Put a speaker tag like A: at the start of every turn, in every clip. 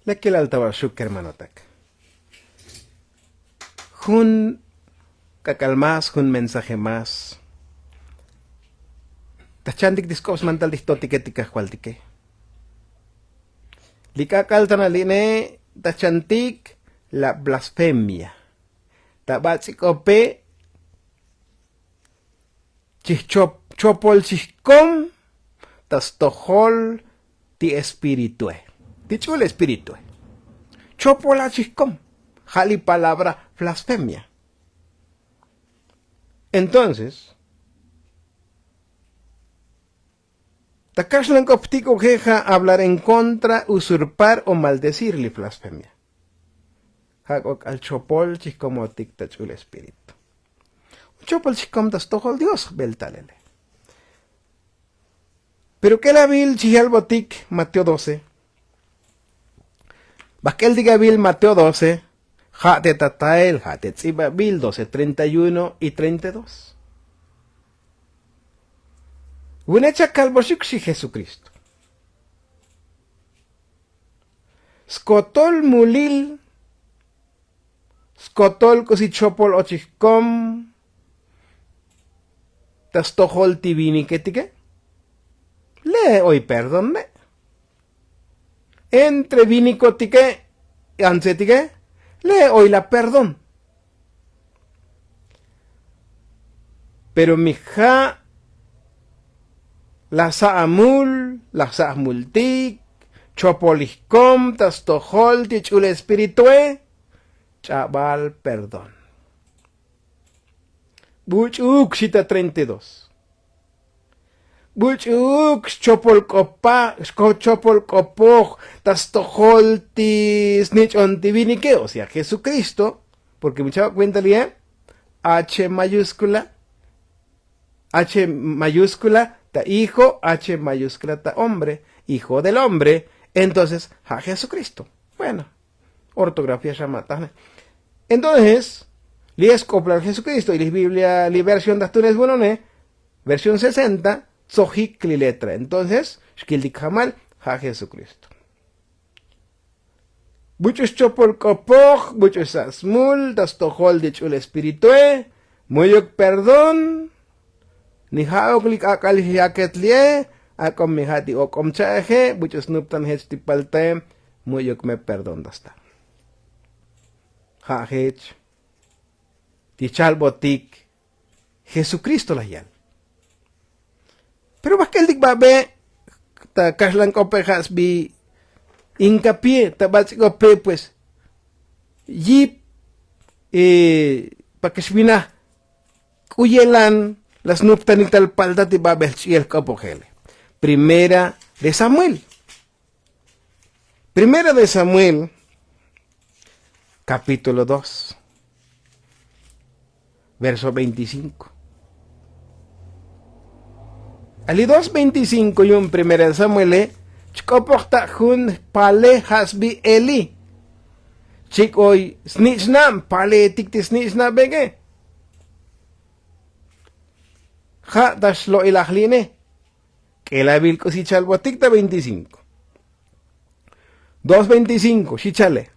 A: Lekkel altawa shukker manotak. Jun kakalmas, jun mensaje más. Tachandik diskos mantal distotiketika hualtike. Likakaltan aline tachantik la blasfemia. Tabatsikope chopol chiskom tastohol ti espiritue. Tichul espiritue. Chopola chiskom. Jali palabra blasfemia. Entonces, Takashlan koptiko queja hablar en contra, usurpar o maldecir la blasfemia. Hagok al chopol chiskom tiktachul espíritu. Chopol chiskom tastohol Dios beltalele. Pero que la vil chihalbotik Mateo 12. Bakel diga vil Mateo 12. Ja de tatael, ja de tziba vil 12, 31 y 32. Unecha kalboshuk si Jesucristo. Skotol mulil. Skotol kosichopol ochikom. Tastohol tibini ketike. Le hoy perdonne. Entre vinicotike y ansetike, le hoy la perdón. Pero mija la saamultik, chopoliscom, tastohol, tichul espiritue, chaval perdón. Buchuk cita 32. Buchuk chopol kopoj, tastohol tis nichon tivinike, o sea, Jesucristo, porque me echaba cuenta bien, H mayúscula, ta hijo, H mayúscula, ta hombre, hijo del hombre, entonces, a Jesucristo. Bueno, ortografía llamata. Entonces, lies coplar Jesucristo, y la Biblia, la versión de Astunes Bonone, versión 60, Zohik li letra. Entonces, Shkildik Hamal, ha Jesucristo. Muchos chopol kopoj, muchos asmul, tastohol de chul espiritue, muyok perdón, ni haoklik akal hiaketlie, akom mihati okom chaje, muchos nuptan hechtipalte, muyok me perdón dasta. Ha hech, tichal botik, Jesucristo la yal. Pero bakal dik babe ta kaslan kopejas bi hincapié tabatsikope pues yip pakishbina kuyelan las nuptanital palda ti babel chiel kopogele. Primera de Samuel, capítulo 2, verso 25. Ali 2:25 y un primera de Samuel, chkoporta jun pale hasbi Eli. Chikoy snitchnam pale tikti snitchna bege. Ja dashlo ilahline. Que la vil cosichal botikta 25. 2:25, chichale.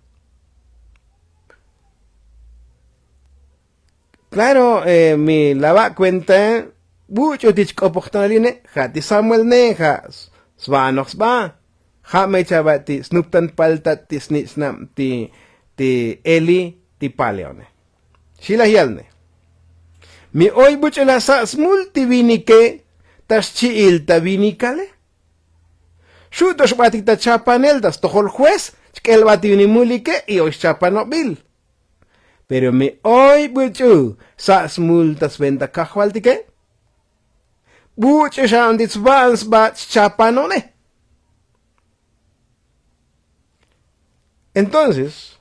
A: Claro, mi lava cuenta. Mucho tichkopochtaline, hati Samuel nejas, svanox ba, ha mechabati, snuptan paltat ti snitsnam ti Eli ti paleone. Shila hialne. Mi hoy bucho la sas multivinike, tas chiil ta vinikale. Shutos batik ta chapanel, tas tohol juez, chkel bati unimulike y os chapanobil. Pero mi hoy bucho sas multas venta kahualtike. Buche shandits vans bat chapanone. Entonces,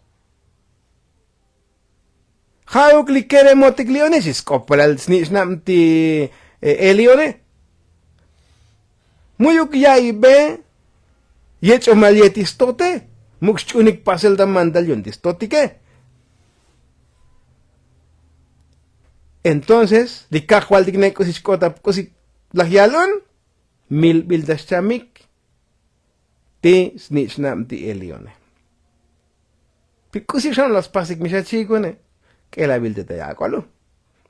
A: how cliquere motiglionesis copral snishnam ti elione. Muyuk yai be yecho malietis tote. Mukchunik pasel da mandalion distotike. Entonces, di kahual dignekosis kota kosi lahyalon mil bildas chamik ti snichnam ti elione. Pikusi son los pasik mishachikune, que la bilte te yakwalo.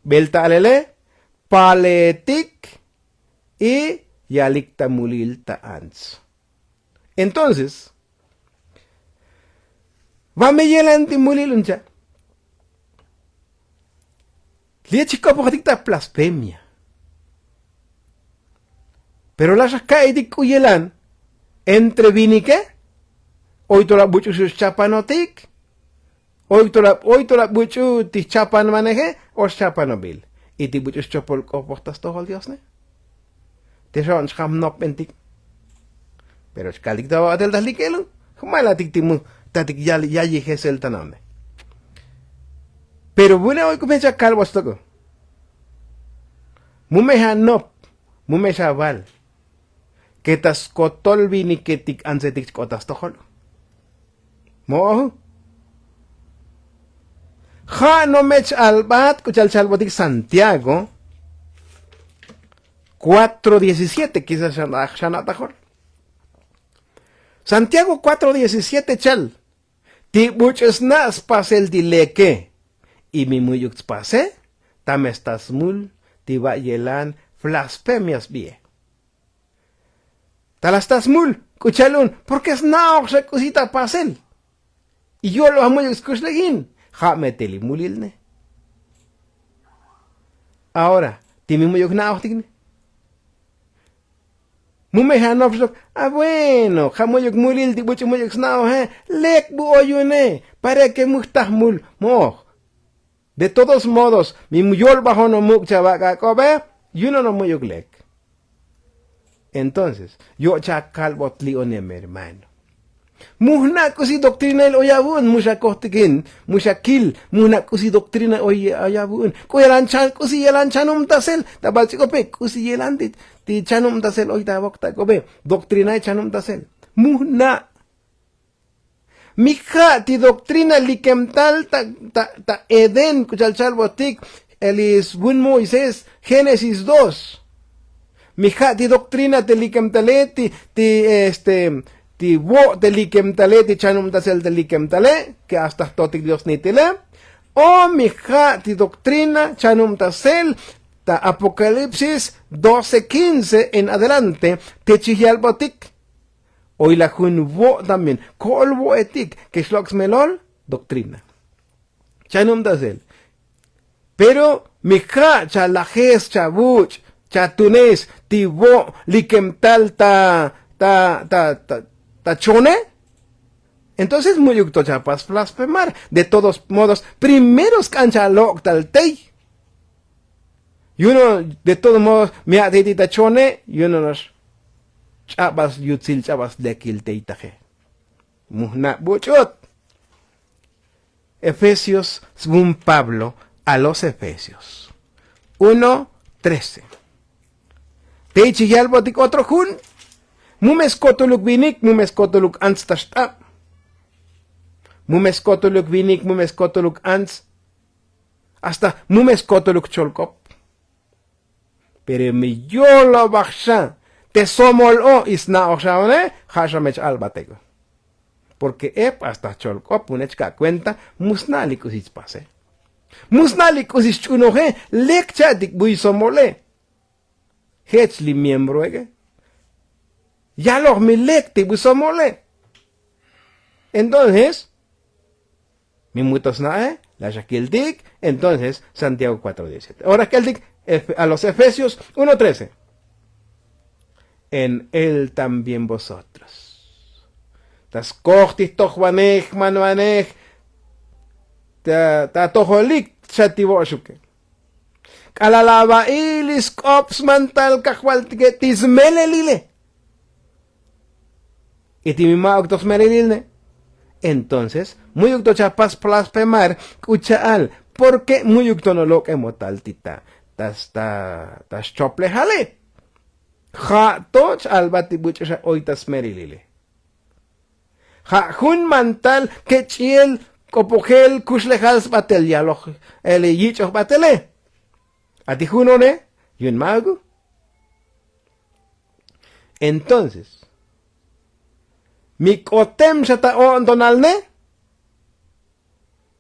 A: Belta alele, paletik y yalikta mulilta ans. Entonces, va me yelanti muliluncha. Lia chico pojatikta blasfemia. Pero la shakaitik uyelan, entre vinike, hoy tola buchu sus chapanotik, hoy tola buchu ti chapan maneje, o chapanobil. Y ti buchu chopol kopostas tohol Dios ne. Te son scham no pentik. Pero skalik dawa atel das likelo, humala tiktimu, tatik yali gesel tanamne. Pero bueno, hoy comienza calvo esto. Mumeha no, mumeha val. Que tas kotol vini que tik ansetik kotas tohol. Mo. Ja no mech albat kuchal chalbotik Santiago 4:17 quizás shana tajol. Santiago 4:17 chal. Ti buches nas pasel dileke. Y mi muyux pase, tam estas mul, ti va yelan blasfemias vie. Talastas mul, kuchalun, porque es nao se cosita pasel. Y yo lo amo escuchlegin, ja meteli mulilne. Ahora, ti mi muyux nao tigne. Mumehan ofsok, bueno, jamoyok mulil ti bucho muyux nao, lek bu oyune, para que mustah mul, moh. De todos modos, mi muyol bajo no mukcha vaca kobe, yuno no muyuk lek. Entonces, yo chakal botli onem hermano. Muhna kusi doctrina el oyabun, musha kostikin, musha kil, muhna kusi doctrina oyabun. Kuyelan chan, kusi yelan chanum tasel, tabal chikope, kusi yelan ti chanum tasel oy tabok kobe, doctrina chanum tasel. Muhna. Mija ti doctrina likemtal ta Eden kuchalchal botik elis bun Moisés Génesis 2. Mija ti doctrina te likemtale ti wo te likemtale ti chanum tasel te likemtale que hasta totik Dios nitile. O mija ti doctrina chanum tasel ta Apocalipsis 12:15 en adelante te chihial botik. Hoy la jun vo también. Kol vo etik. Que shloks melol. Doctrina. Chanum dasel. Pero mija cha lajes cha buch cha tunes ti vo likemtal ta chone. Entonces muy yukto chapas blasfemar. De todos modos, primeros cancha lok tal tei. Y uno, de todos modos, me ha dedita chone. Y uno nos chabas yutzil chabas dekil teitaje. Muhna buchot. Efesios, según Pablo, a los Efesios. 1:13. Teichi yalbotik otro jun. Mumes kotuluk vinik, mumes kotuluk ans tashta. Mumes kotuluk vinik, mumes kotuluk ans. Hasta mumes kotuluk cholkop. Pero mi yo lo baksha. Te somol o isna oxaone, hashamech albatego. Porque hasta cholkop unechka cuenta, musnali kusis pase. Musnali kusis chunoje, lekchadik bui somole. Hechli miembro ege. Ya los mi lekti bui somole. Entonces, mi mutos nae, la shakildik, entonces Santiago 4:17. Ahora keldik a los Efesios 1:13. En él también vosotros. Tas kohtis tohvanech manuanech. Ta toholik chativoshuke. Kalalaba ilis kops mantal kahwaltike tismelelile. Y timima octos melelilne. Entonces, muy octo chapas blasfemar kuchaal. Porque muy octo no lo que motal tita. Tas chople jale. Ja toch albati buchasha oitas merilile. Ja jun mantal que chiel copogel kuslehals batel yaloch el yichoch batele. Ati junone yun mago. Entonces, Mi kotem shata ondonalne.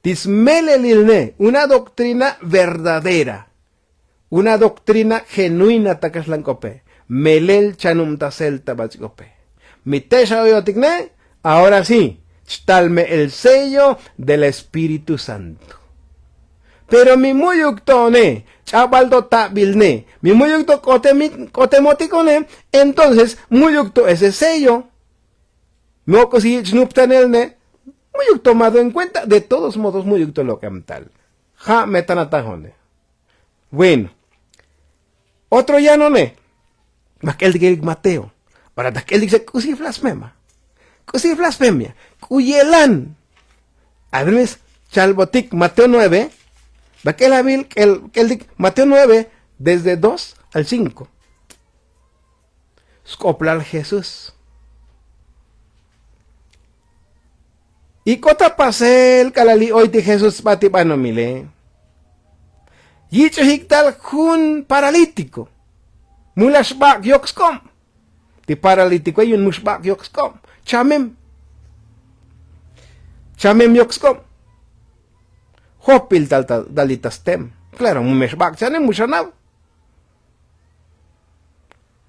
A: Tismelelilne. Una doctrina verdadera. Una doctrina genuina takaslancope. Melel chanum tasel tabachcope. Mi tesha oyotikne. Ahora sí. Talme el sello del Espíritu Santo. Pero mi muyuktone, chabaldo tabilne, mi muyukto kotemotikone, entonces muyukto ese sello. No si chnuptanelne, muyuk tomado en cuenta, de todos modos muyukto lo tal. Ja metanatajone. Bueno, otro ya no ne. Aquel de Mateo. Ahora aquel dice, cusi blasfema. Cusi blasfemia. Cuyelan. A ver, chalbotic, Mateo 9. Aquel hábil, Mateo 9, desde 2 al 5. Scoplar Jesús. Y cota pasel calali hoy de Jesús batibano mile. Yicho hiktal jun paralítico. Mulashbak yokskom. Ti paralítico yun mushbak yokskom. Chamem yokskom. Hopil dalitastem. Claro, mumeshbak chanem mushanav.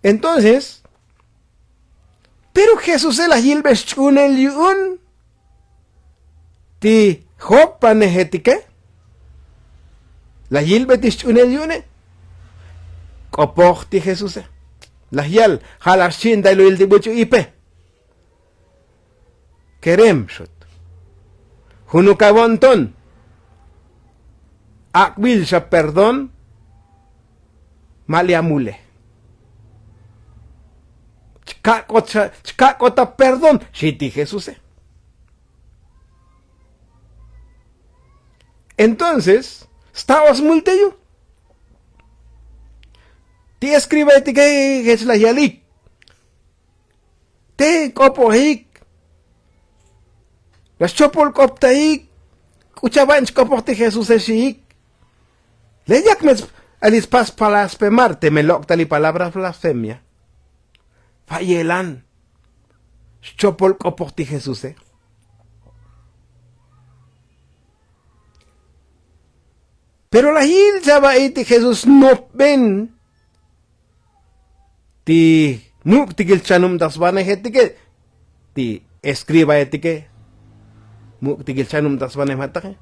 A: Entonces, pero Jesús el ayilbes chunel yun. Ti hopa nehetike. La yilbetis chunel yune. Kopok ti Jesús. La yal halashin da lo il dibucho ipe. Kerem shot. Hunukawonton. Akbil sa perdón. Maliamule. Chkakota perdón. Shiti Jesús. Entonces, estabas multeyo. Ti escribe ti que es la yalik. Te kopohik. Las chopol koptaik. Kuchabanch kopoti Jesús esik. Leyak me alispas blasfemar. Te me loctali palabras blasfemia. Fayelan. Chopol kopoti Jesús. Pero la hil saba iti Jesús no ven. Ti muktigil chanum dasbane hetike. Ti escriba etike. Muktigil chanum dasbane matake.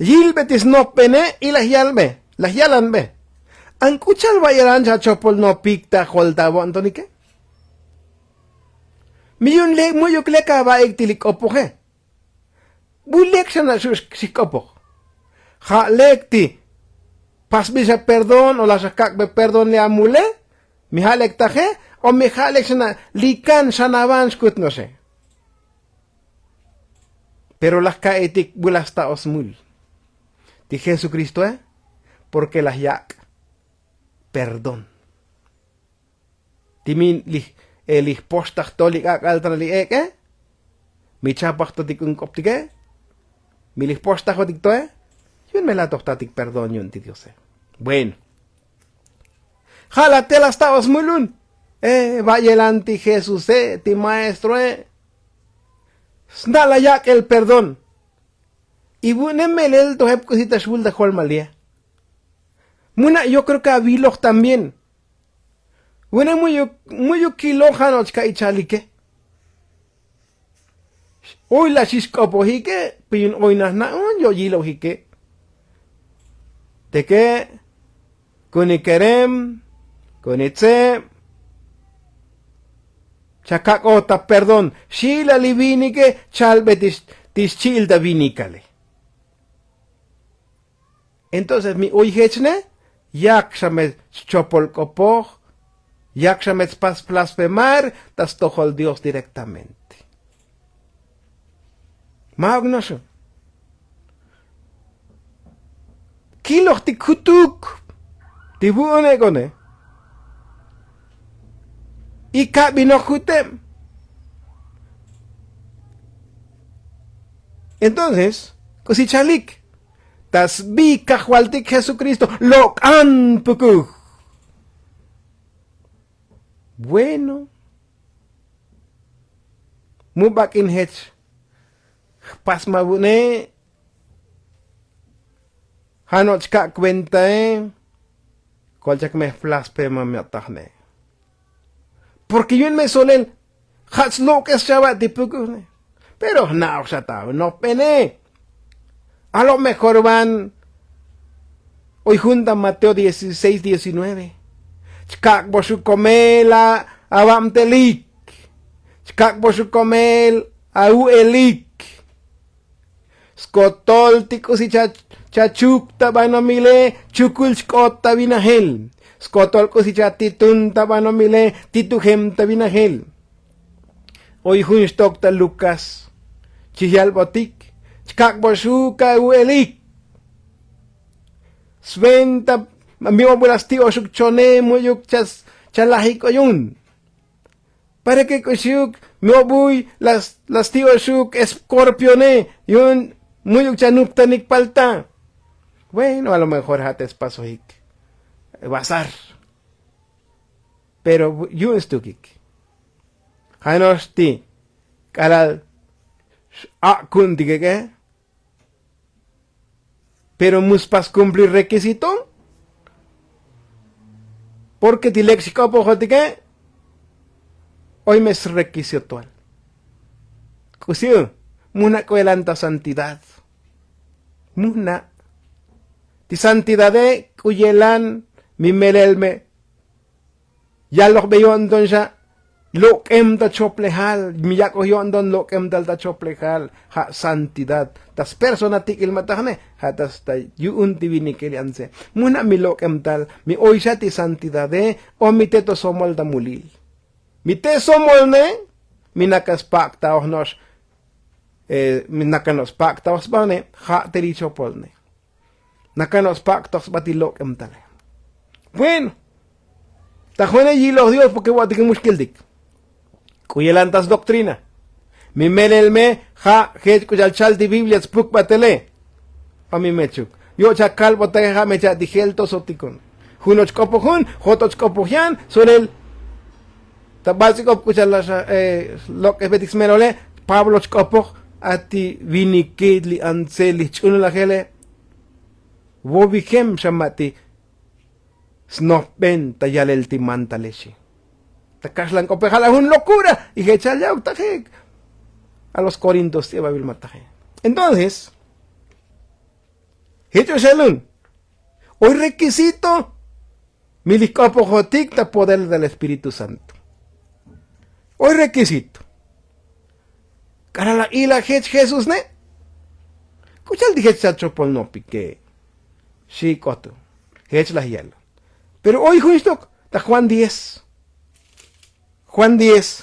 A: Hil betis no pene y la hialme. La hialan be. Ang kuchal bayaran sa chopol no pikta holdabo antonike. Miyun lek muyuk leka ba iktilik opohe. Bulek siya na sikopok. Ja lekti pasbi sa perdón o la sakak be perdón le amule mi halek taje o mi halek sana likan sanavan skut no sé. Pero las kaetik bulas ta osmul. Ti Jesucristo porque las yak perdón. Ti min li postach tolik ak altra li ek mi chapach totik un koptike mi li postach otik to yun me la tohtatik perdón yun ti Dios. Bueno. Jala te la estabas mulun. Vayelanti Jesús, ti maestro, Snala yak el perdón. Y buneme el tohep cosita shul de malia. Muna yo creo que aviloj también. Bueno, muy kilojanoch ka ichalike. Hoy la shishkopohike, pin hoy na yo yilohike. De que kunikerem, kunitse, chakakota, perdón, shila livinike, chalbetis tischilda vinicale. Entonces mi uyhechne, yakshame chopol kopoj, yakshame spas blasfemar, tas tohol Dios directamente. Magnosho. Kiloh ti kutuk, ti buone gone. Ika binojutem. Entonces, cosichalik, tas bi kahualtik Jesucristo, lo an puku. Bueno, Mubak in hech. Pas mabune. Hanoch ka kwenta Kolchak me flaspe mamiatahne. Porque yun me solen. Hats lo que es chabat de pugune. Pero no, no pene. A lo mejor van. Hoy juntan Mateo 16, 19. Chkak bosu komela abam telik. Chkak bosu komel au elik. Skotol tikus si chachuk tabanomile chukul skot tabinahel. Skotol ko si chatitun tabanomile tituhem tabinahel. Hoy junstok ta Lucas. Chihal botik. Chkak bosu ka au elik. Sventa miwa bulas ti osuk chone muyuk chalahik oyun. Para que kusyuk miwa buy las ti osuk escorpione yun muyuk chanup tanik palta. Bueno, a lo mejor hates paso hik. Bazar. Pero yun estukik. Hanos ti karal kunti que pero muspas cumplir requisito. Porque ti léxico pojotique. Hoy me es requisito. Kusio, muna coelanta santidad. Muna. Ti santidad de cuyelan mi melelme. Ya los veyon don ya. Lo kem da choplejal, mi ya cogió don lo kem da choplejal, ha santidad. Tas persona tikil matahne, ha tas ta yuun divini kelianse. Muna mi lo kem tal, mi oisha ti santidad o mi teto somol da mulil. Mi te somol ne, mi nakas pakta ohnos, mi nakanos pakta osbane, ha teri chopolne. Nakanos pakta osbati lo kem tal. Bueno, tajuene y los dios porque voy a tener muskildik. Cuyelantas doctrina. Mi melelme ha hech kuyal chal di Biblia spuk batele. A mi mechuk. Yo chakal botaje ha mecha digelto sotikon. Hunoch kopohun, hotoch kopohian, son el tabasiko kuyal lo que betix melole, Pablo kopoh ati vinikidli anseli chunula hele. Wobihem shamati snopben tayalel timantaleshi. Takashlan kopejala un locura y hechalla utajek a los corintios te babil mataje. Entonces, hecho shalun. Hoy requisito milikopo jotik ta poder del Espíritu Santo. Hoy requisito. Carala y la hech Jesús ne. Kuchal dije chachopol no pique. Sí koto. Hech la hielo. Pero hoy justo ta Juan 10. Juan 10,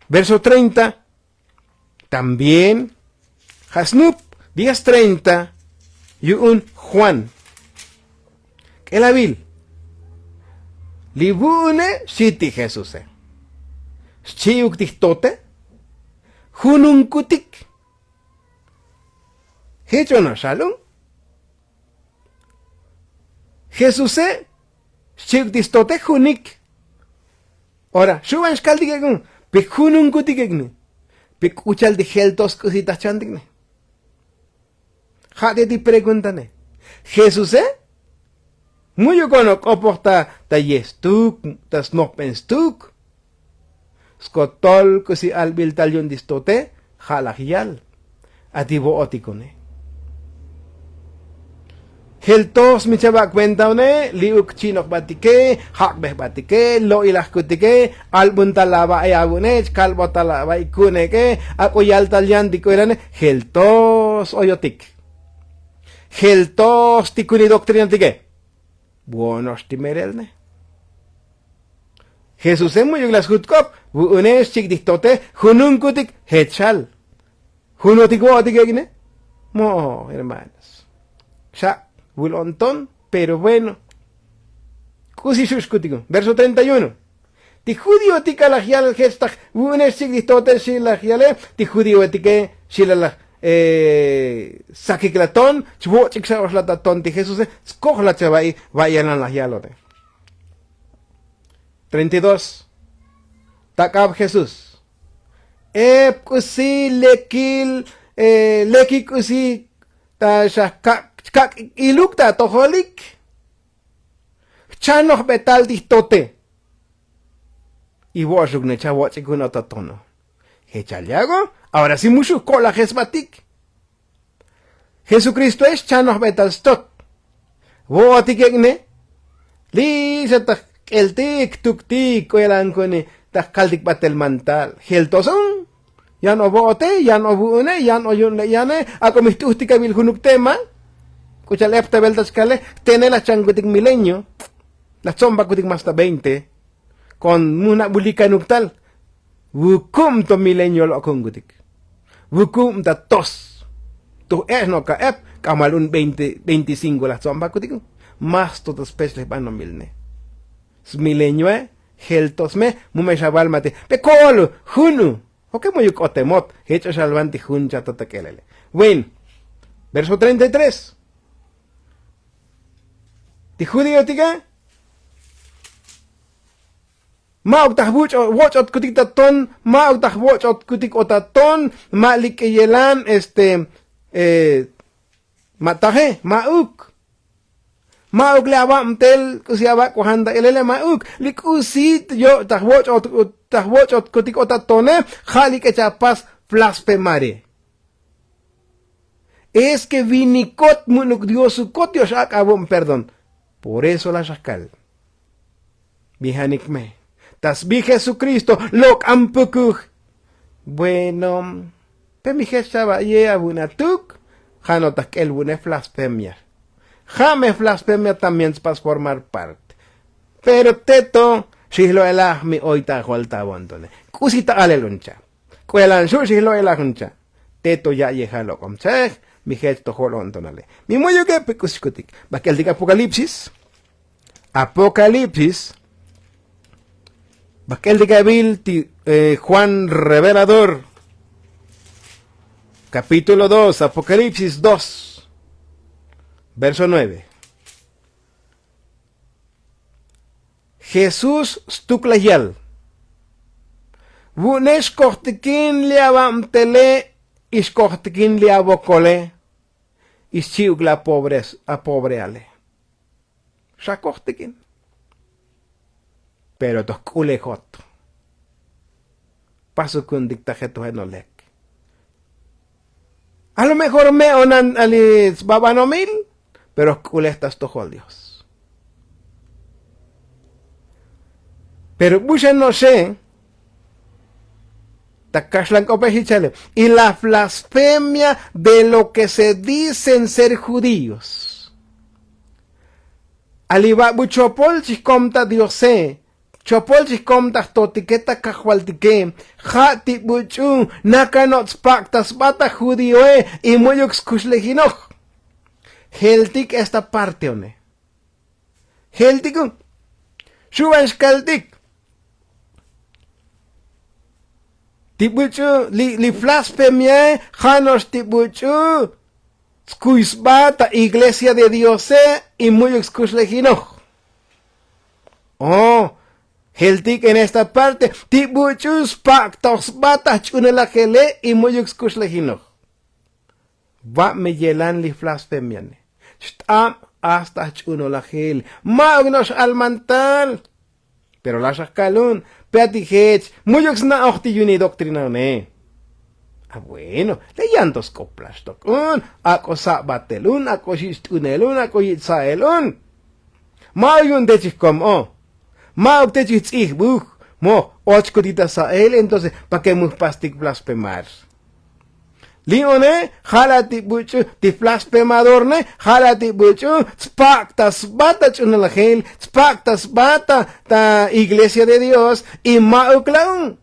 A: verso 30, también Hasnup 10:30 y un Juan. Que la vil. Libune siti Jesús. Chiuk dictote. Junun kutik. Hecho no shalom. Jesús chiuk dictote junik. Ahora, suban escaldigen, pejunun kutigen, pecuchal de geltos cositas chandigne. Jade ti preguntane. Jesús, muy cono coporta ta yestuk, ta snopenstuk. Skotol cosi albil talion distote, jalagial. Atibo oticone. Geltos mi chaba cuenta one, liuk chinok batike, hakbeh batike, lo ilah kutike, albun talaba ay agune, kalbo talaba ikuneke, ako yal talyan di ko irane, geltos oyotik. Geltos tikuni doctrina tike. Buonos timerelne. Jesús muy yuglas hutkop, buunes chik dictote, hunun kutik, hechal. Hunotik wotik egine? Mo, hermanos. Sha. Bulontón, pero bueno. Kusishuscutigo. Verso 31. Ti judío tika la gial gestag, unes sigditote si la giale, ti judío etike si la sakiklaton, chbo chiksaos la taton ti Jesús, skoj la chavai, vayan a la gialote. 32. Takab Jesús. kusi lekil, leki kusi, ta kak iluk ta toholik. Chanoh betal tote. Y washuk ne chawachikun otatono. Hechaliago, ahora sí mucho cola jesbatik. Jesucristo es chanoh betal stot. Wotikekne. Li se ta el tik tuk tik koelan kone ta kaldik batel mantal. Heltoson. Ya no bote, ya no buune, ya no yunle, ya ne. Ako mistustika bil hunuk tema. Kuchalefta beltas kale. Tene la changutik milenio. La chomba kutik masta 20. Con muna bulika nuktal. Wukum to milenio lo kungutik. Wukum ta tos. Tu no ka kamalun 25 la chomba kutik. Mas to spesles bano milne. Milenio heltos me mume shabal mate. Pekolo hunu. Ok mo yuk otemot. Hecho salvanti huncha totakelele. Bueno. Verso 33. Ti judío tika. Maog tahbuch watch kutik taton, maog tahbuch kutik otaton, malik yelan mataje, mauk. Maog le abam tel kusiaba kuhanda elele mauk, likusit yo tahbuch kutik otatone, jalik echapas blasfemare. Es que vinicot munuk diosukot yoshak abom perdón. Por eso la shakal. Bihanikme. Tasbi Jesucristo, lok ampukuj. Bueno, pemije chava ye abunatuk, janotak el bune blasfemia. Jame blasfemia también pas formar parte. Pero teto, si lo elah mi oita jualta bondone. Kusita aleluncha. Kuelan su si lo elahuncha. Teto ya yejalo comsej, mi gesto jolontonale. Mi moyo que pekusikutik. Bakel diga Apocalipsis. Apocalipsis. Bakel de Gabil, Juan Revelador, capítulo 2, Apocalipsis 2, verso 9. Jesús stuklayal. Vunesh kohtikin liabam tele, is kohtikin liabokole, is chiugla pobres a pobreale. Shakohtikin. Pero tos kulejot. Paso con dictajeto enolek. A lo mejor me onan alis babanomil, pero kulestas tojol Dios. Pero muchas no sé. Takashlan kopehichale. Y la blasfemia de lo que se dicen ser judíos. Aliba buchopol chiskomta diose. Chopol chiskomta totiqueta cajualtique. Jati buchu. Nakanots pactas bata judioe. Y muyux kusleginoch. Heltik esta parte one. Heltikun. Shubanshkaltik. Tibuchu li blasfemia. Janos tibuchu. Skuisbata iglesia de Dios y muyux kusleginoch. Oh. Heltik en esta parte, tibuchus pactos batas chunelajele y muyux kusleginoch. Va me yelan li blasfemiane. Stam hasta chunolajel. Magnos almantal. Pero la shaskalun, peatijech, muyux na ochti yuni doctrina ne. Ah, bueno, leyantos coplastok. Ako batelun, ako shishtunelun, ako yitzaelun. Mayun dechikom, Mauk te chich buh, mo, ochkotita sa él, entonces, pa' que mu pastic blasfemar. Lione, jalati buchu, ti blasfemadorne, jalati buchu, spactas bata chunalajel, spactas bata, ta iglesia de Dios, y mauklaun.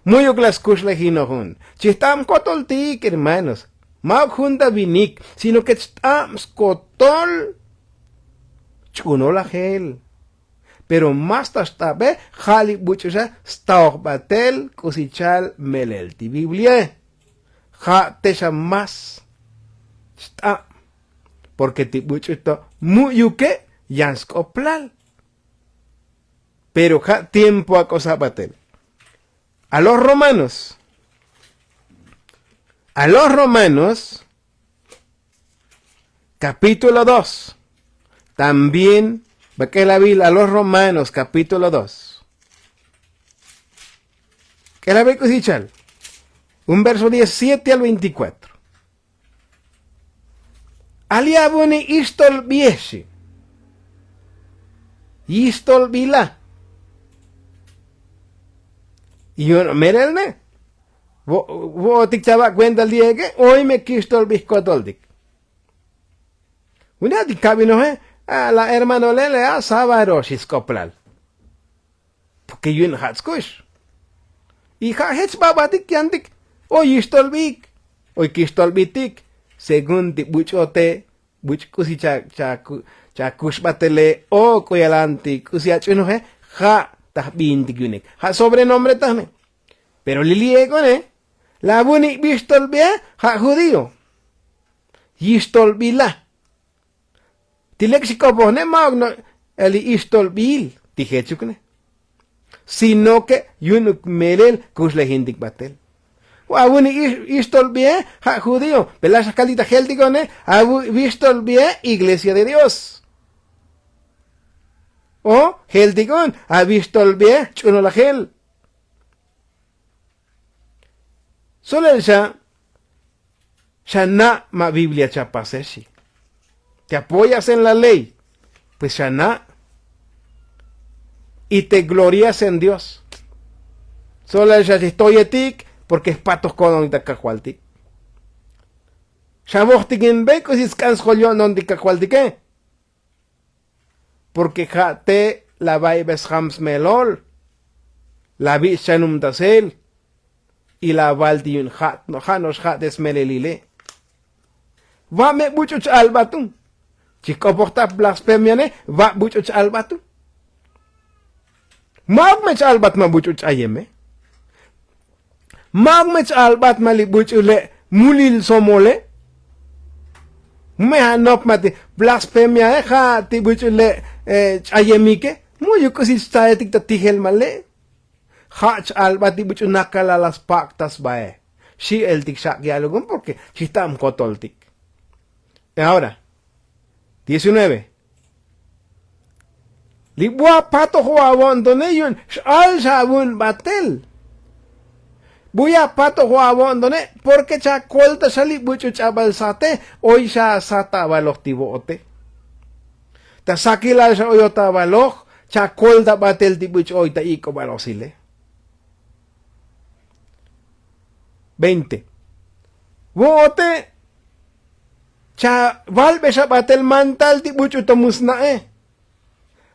A: Muyuklas kushlejinohun. Chistam kotoltik, hermanos. Mauk junta vinik, sino que stam skotol chunolajel. Pero más tastabe, jali buchusa, staog batel, cosichal melelti Biblia. Ja tesha más. Sta. Porque ti buchuto muyuke yanskoplal. Pero ja tiempo a cosa batel. A los romanos. a los Romanos, capítulo 2. También, que la Biblia a los Romanos, capítulo 2. Que la Biblia dice, un verso 17 al 24. Aliabone istol biesi. Istol bila. Y uno, merelne. Wo tik chava cuenta el día que hoy me kistol biscotoldik. Una di cabino, a la hermano lele a savaroshis coplal. Porque yun hatskush. Y ha hets babatik yandik. Oy istolbik. Oy kistolbitik. Según ti buchote, buchkusi cha kushbatele o kuyalanti kusi achuno ha tahbintik yunik. Ha sobrenombre tahne. Pero liliego la buni bistolbia ha judío. Yistolbila. Tilexikopo ne magno eli istolbil tijechukne. Sino que yunuk melel kusle hindik batel. Abuni istolbie ha judío. Pelas caldita geldigone abu bistolbie iglesia de Dios. O geldigon ha bistolbie chuno la gel. Solo ya na ma Biblia chapaseshi. Te apoyas en la ley, pues ya na. Y te glorias en Dios. Solo ya estoy etik, porque es patos con de cajualtik. Shabochtik en beco si scans jolio non de cajualtik. Porque ja te la vaibes hams melol. La bishanum dasel. Y la valdiun hat no hanos hat desmelelile. Va me buchuch albatun. Chico porta blasfemiane, va buchuch albatun. Mag me albat ma buchuch ayeme. Mag me albat mali buchule mulil somole. Me hanop mati blasfemia ha ti buchule ayemike. Mo yukosi staetik ta tihel male. Hach albati buchu nakala las pactas bae. Si el tic shak dialogum porque si tam kotoltik. Ahora, 19. Libua pato huawon doneyun al sabun batel. Buya pato huawon done porque cha kolta sali buchu chabal sate hoy sha sata baloh tibote. Ta sakila sa oyota baloh cha kolta batel tibuch hoy ta iko balosile. 20. Wote cha valbe sa batel mantal ti buchu tomus na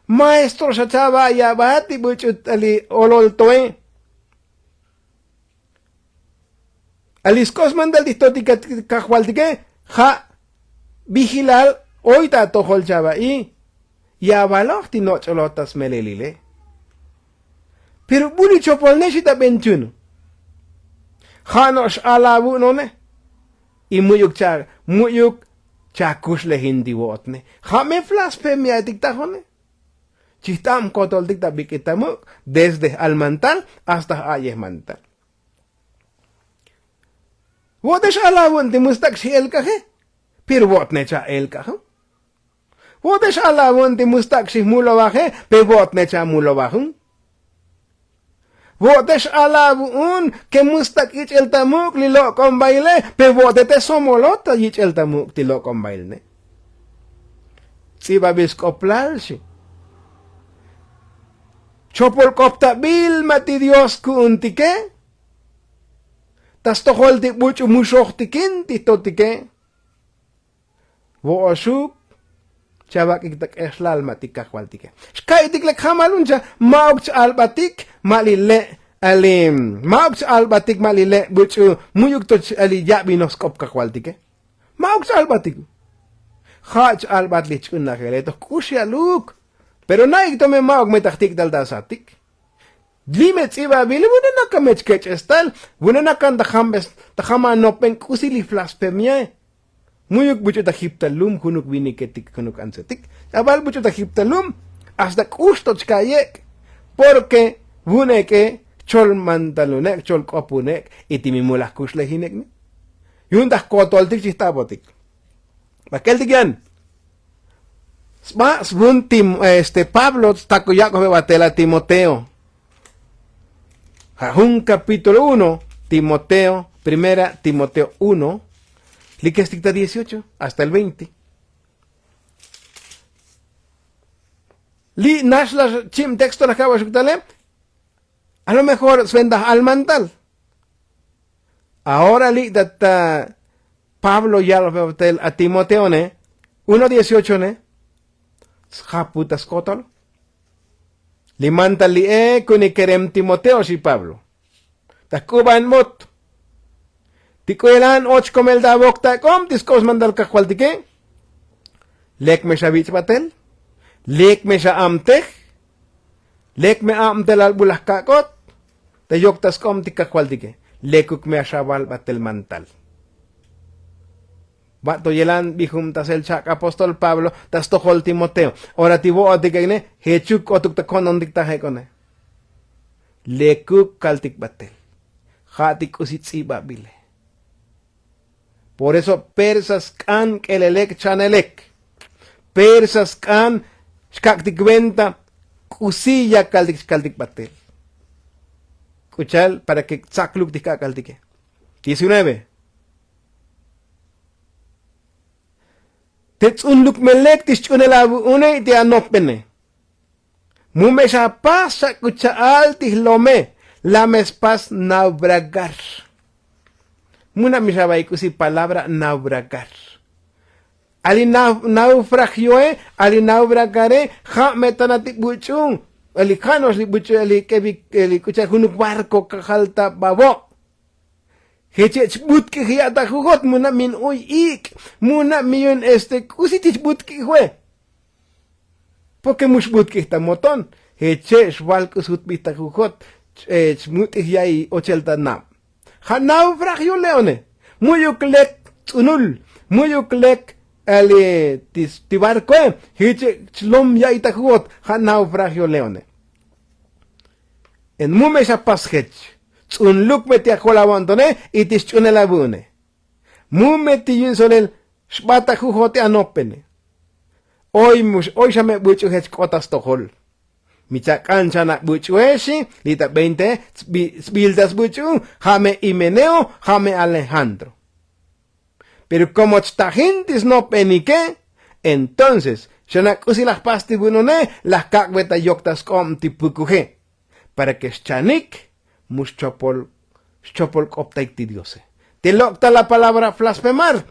A: Maestro sa chava ya bati buchu ali olol toe. Aliskos mandal distoti kahualtike ha vigilal oita tohol chava y ya baloh ti no cholotas melelile. Pero buni chopol neshita 21. Hanos alabu none. Y muyuk chakush le hindi wotne. Hame blasfemia dictajone. Chistam kotol dicta bikitamuk desde almantal hasta ayesmantal. Wotesh alabu anti mustak si el kaje. Pero wotne cha el kaje. Wotesh alabu anti mustak si mulo baje. Pero wotne cha mulo bajun. Votes alabun que mustak ich el tamuk lilo con baile, pe votete somolota ich el tamuk tilo con baile. Si babis koplalsi. Chopol kopta bil mati Dios ku untike. Tas tohol ti buchu mushok tikin titotike. Wo asuk chabak iktak eslal matika kwaltike. Shkai tiklek hamalunja mauk albatik malile alim. Mauk albatik malile buchu muyuk to ali yabinos kop kakwaltike. Mauk albatik. Hach albat lich unna geleto kushia luk. Pero naik tome mauk metaktik dal dasatik. Limits iba bili wuna nakamech kech estal. Wuna nakan tahama nopen kusili blasfemia. Muyuk bucho tahiptalum kunuk winiketik kunuk ansetik. Abal bucho tahiptalum hasta kustoch kayek. Porque wuneke chol mantalunek chol kopunek itimimulas kushlehinek. Yun dah kotoltik chistabotik. Bakeltik yan. Sbun Pablo takoyako bebatela Timoteo. Un capítulo 1, Timoteo, primera Timoteo 1, liquesticta 18 hasta el 20. Li nashla chim texto la acaba de a lo mejor suenda al mantal. Ahora li data Pablo ya lo veo a Timoteo ne 1:18 ne schaputas kotol. Li mantal li kuni kerem Timoteo si Pablo. Takuban mot. Tikuelan och komel da bokta kom tiskos mandal kakwaltike. Lek me shavich batel. Lek me sa amtech. Lek me amtel al bulah kakot. Tayok tas kom tikakwaltike. Lekuk me ashabal batel mantal. Bato yelan bihum tas el chak apostol Pablo tas tohol Timoteo. Ora tibo otikene hechuk otuk takon ondik tahekone. Lekuk kaltik batel. Hatik usitsi babile. Por eso persas kan kelelek chanelek. Persas kan shkaktik venta kusilla kaltik batel. Escuchar para que sakluk tika kaltike. 19. Tetsunluk melek tischunelabu une ti anopene. Mumesha pasa kucha altis lome. Lames pas naufragar. Muna misabay kusi palabra naufragar. Ali naufragioe, ali naufragare, ja metanati buchung. Ali kanos li buchu ali kebi ali kucha hunuk barco kahalta babo. Hechech butki hiata jugot muna min uy ik. Muna miyun kusitich butki hue. Porque mush butki esta moton. Hechech walkus hutbita jugot. Muti hiai ochelta nam. Ha naufragio leone. Muyuk lek tunul. Muyuk lek ali tibarco. Hechech lom yaita jugot. Ha naufragio leone. En mumesha paschech. Tsunluk meti a colabandone y tischune la bune. Mumeti yun solel shbata jujote anopene. Hoy ya me bucho hech kotas tohol. Micha cancha na bucho eshi, lita 20, bildas bucho, jame Himeneo, jame Alejandro. Pero como esta gente no penique, entonces, shanakusi las pasti bunone, las kakbeta yoktas kom tipukuje. Para que chanik, muschopol koptaikti diose. Te locta la palabra blasfemar,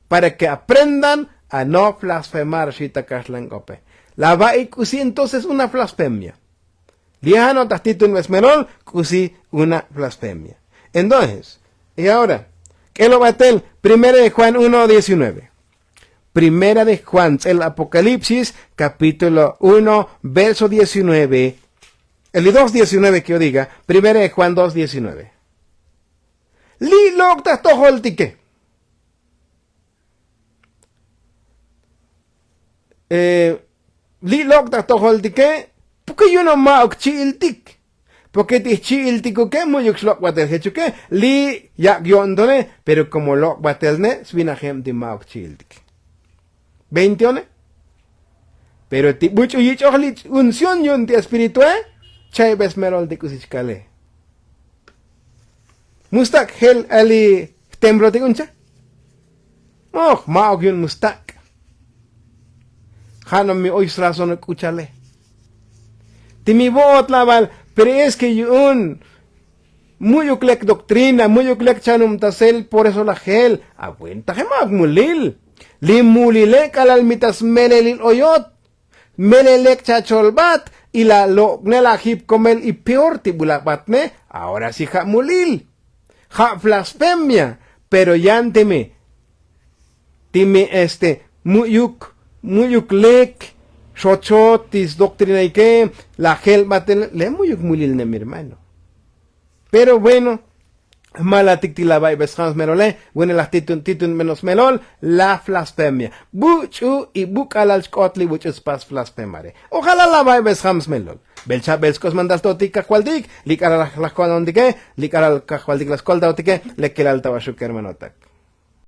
A: para que aprendan a no blasfemar shitakashlangope. La vai kusi entonces una blasfemia. Liano tastito en esmerol, kusi una blasfemia. Entonces, y ahora, ¿qué lo batel? Primera de Juan 1:19. Primera de Juan, el Apocalipsis, capítulo 1, verso 19. El 2:19 que yo diga, primera de Juan 2:19. Li loctas toholtike. Li loctas toholtike, porque yo no maok chiiltik. Porque ti chiiltico que muy uxlock batel hechuke, li yak yondone, pero como lock batelne, svinahem di maok chiiltik. 20. Pero ti bucho yichohli unción yun ti espiritué. Chay besmerol de kusichkale. Mustak hel ali tembro de uncha. Oh, maog yun mustak. Hanom mi ois razón kuchale. Timi bot laval, pero es que yun muy uklek doctrina, muy uklek chanum tasel, por eso la gel. Abuenta gemag mulil. Li mulilek alalmitas melelil oyot. Melelek chacholbat. Y la lo nela hip comel y peor tibulabatne, ahora sí ja mulil. Ja blasfemia, pero yánteme. Time muyuk lek, xochotis doctrina y que, la gel batel, le muyuk mulil ne mi hermano. Pero bueno, mala la vai besjans merole, bueno las titun menos melol, la blasfemia. Buchu y bukalal skotli buchu spas blasfemare. Ojalá la vai besjans melol. Belcha belskos mandas totika kwaldik, likara la kwalondike, likara la kwaldik las kolda otike, lekelal tabashu kermanotak.